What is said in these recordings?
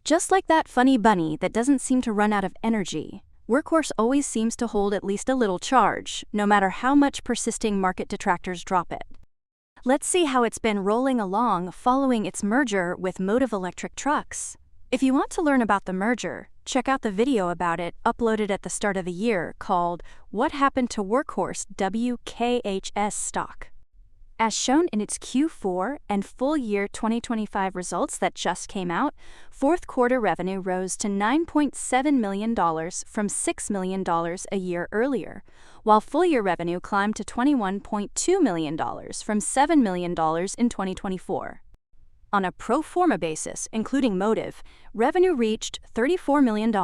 Just like that funny bunny that doesn't seem to run out of energy, Workhorse always seems to hold at least a little charge, no matter how much persisting market detractors drop it. Let's see how it's been rolling along following its merger with Motive Electric Trucks. If you want to learn about the merger, check out the video about it uploaded at the start of the year called What Happened to Workhorse WKHS Stock. As shown in its Q4 and full year 2025 results that just came out, fourth quarter revenue rose to $9.7 million from $6 million a year earlier, while full year revenue climbed to $21.2 million from $7 million in 2024. On a pro forma basis, including Motive, revenue reached $34 million,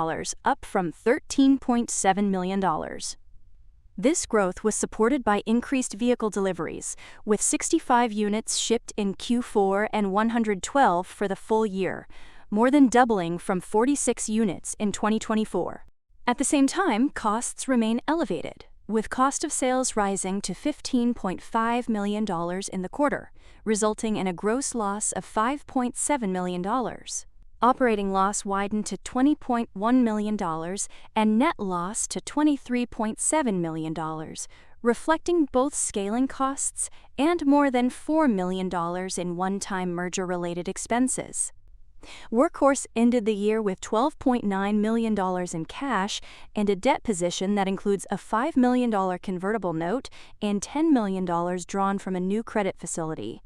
up from $13.7 million. This growth was supported by increased vehicle deliveries, with 65 units shipped in Q4 and 112 for the full year, more than doubling from 46 units in 2024. At the same time, costs remain elevated, with cost of sales rising to $15.5 million in the quarter, resulting in a gross loss of $5.7 million. Operating loss widened to $20.1 million and net loss to $23.7 million, reflecting both scaling costs and more than $4 million in one-time merger-related expenses. Workhorse ended the year with $12.9 million in cash and a debt position that includes a $5 million convertible note and $10 million drawn from a new credit facility.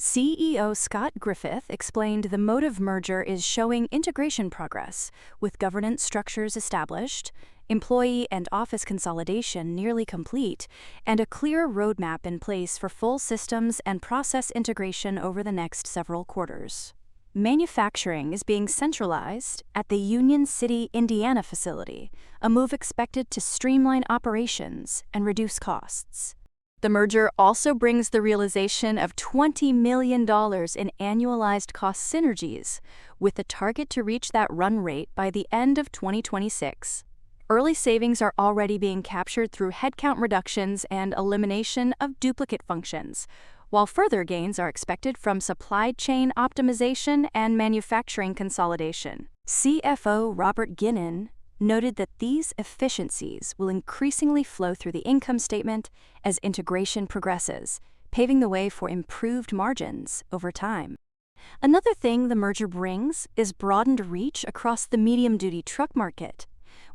CEO Scott Griffith explained the Motive merger is showing integration progress, with governance structures established, employee and office consolidation nearly complete, and a clear roadmap in place for full systems and process integration over the next several quarters. Manufacturing is being centralized at the Union City, Indiana facility, a move expected to streamline operations and reduce costs. The merger also brings the realization of $20 million in annualized cost synergies, with a target to reach that run rate by the end of 2026. Early savings are already being captured through headcount reductions and elimination of duplicate functions, while further gains are expected from supply chain optimization and manufacturing consolidation. CFO Robert Ginnan noted that these efficiencies will increasingly flow through the income statement as integration progresses, paving the way for improved margins over time. Another thing the merger brings is broadened reach across the medium-duty truck market,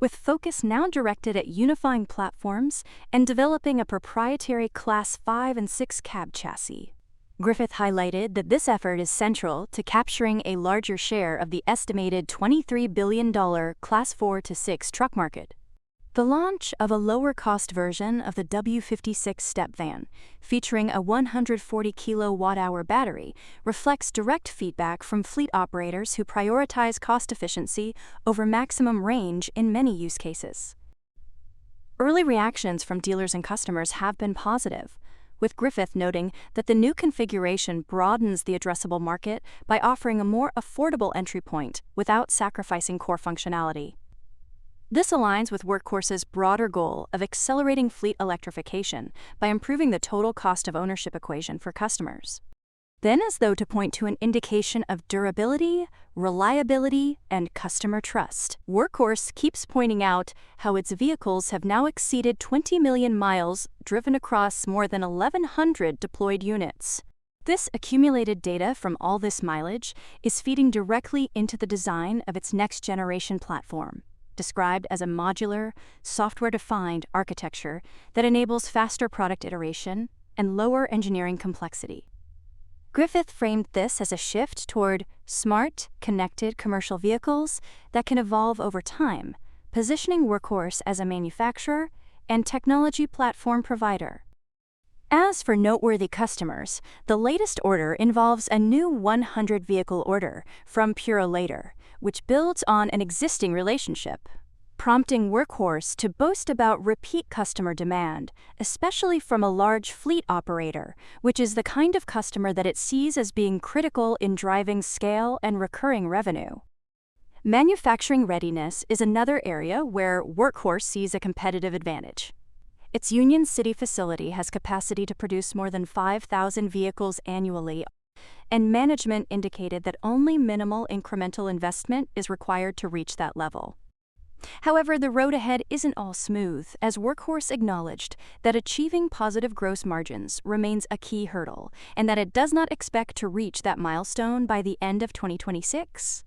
with focus now directed at unifying platforms and developing a proprietary Class 5 and 6 cab chassis. Griffith highlighted that this effort is central to capturing a larger share of the estimated $23 billion Class 4 to 6 truck market. The launch of a lower-cost version of the W56 step van, featuring a 140 kilowatt-hour battery, reflects direct feedback from fleet operators who prioritize cost efficiency over maximum range in many use cases. Early reactions from dealers and customers have been positive, with Griffith noting that the new configuration broadens the addressable market by offering a more affordable entry point without sacrificing core functionality. This aligns with Workhorse's broader goal of accelerating fleet electrification by improving the total cost of ownership equation for customers. Then, as though to point to an indication of durability, reliability, and customer trust, Workhorse keeps pointing out how its vehicles have now exceeded 20 million miles driven across more than 1,100 deployed units. This accumulated data from all this mileage is feeding directly into the design of its next-generation platform, described as a modular, software-defined architecture that enables faster product iteration and lower engineering complexity. Griffith framed this as a shift toward smart, connected commercial vehicles that can evolve over time, positioning Workhorse as a manufacturer and technology platform provider. As for noteworthy customers, the latest order involves a new 100-vehicle order from Purolator, which builds on an existing relationship, prompting Workhorse to boast about repeat customer demand, especially from a large fleet operator, which is the kind of customer that it sees as being critical in driving scale and recurring revenue. Manufacturing readiness is another area where Workhorse sees a competitive advantage. Its Union City facility has capacity to produce more than 5,000 vehicles annually, and management indicated that only minimal incremental investment is required to reach that level. However, the road ahead isn't all smooth, as Workhorse acknowledged that achieving positive gross margins remains a key hurdle, and that it does not expect to reach that milestone by the end of 2026.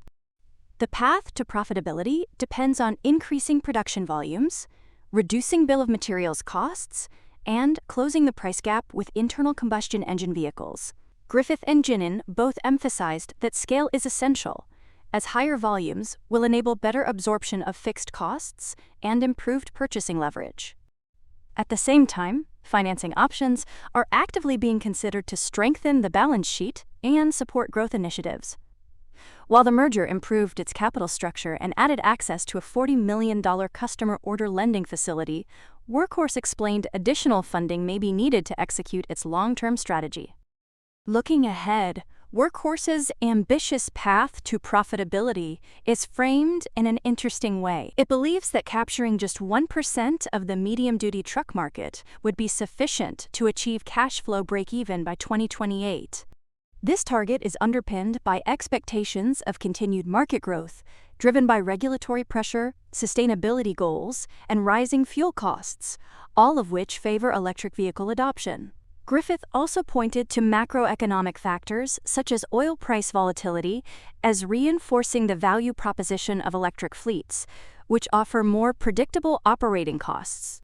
The path to profitability depends on increasing production volumes, reducing bill of materials costs, and closing the price gap with internal combustion engine vehicles. Griffith and Ginnin both emphasized that scale is essential, as higher volumes will enable better absorption of fixed costs and improved purchasing leverage. At the same time, financing options are actively being considered to strengthen the balance sheet and support growth initiatives. While the merger improved its capital structure and added access to a $40 million customer order lending facility, Workhorse explained additional funding may be needed to execute its long-term strategy. Looking ahead, Workhorse's ambitious path to profitability is framed in an interesting way. It believes that capturing just 1% of the medium-duty truck market would be sufficient to achieve cash flow break-even by 2028. This target is underpinned by expectations of continued market growth, driven by regulatory pressure, sustainability goals, and rising fuel costs, all of which favor electric vehicle adoption. Griffith also pointed to macroeconomic factors such as oil price volatility as reinforcing the value proposition of electric fleets, which offer more predictable operating costs.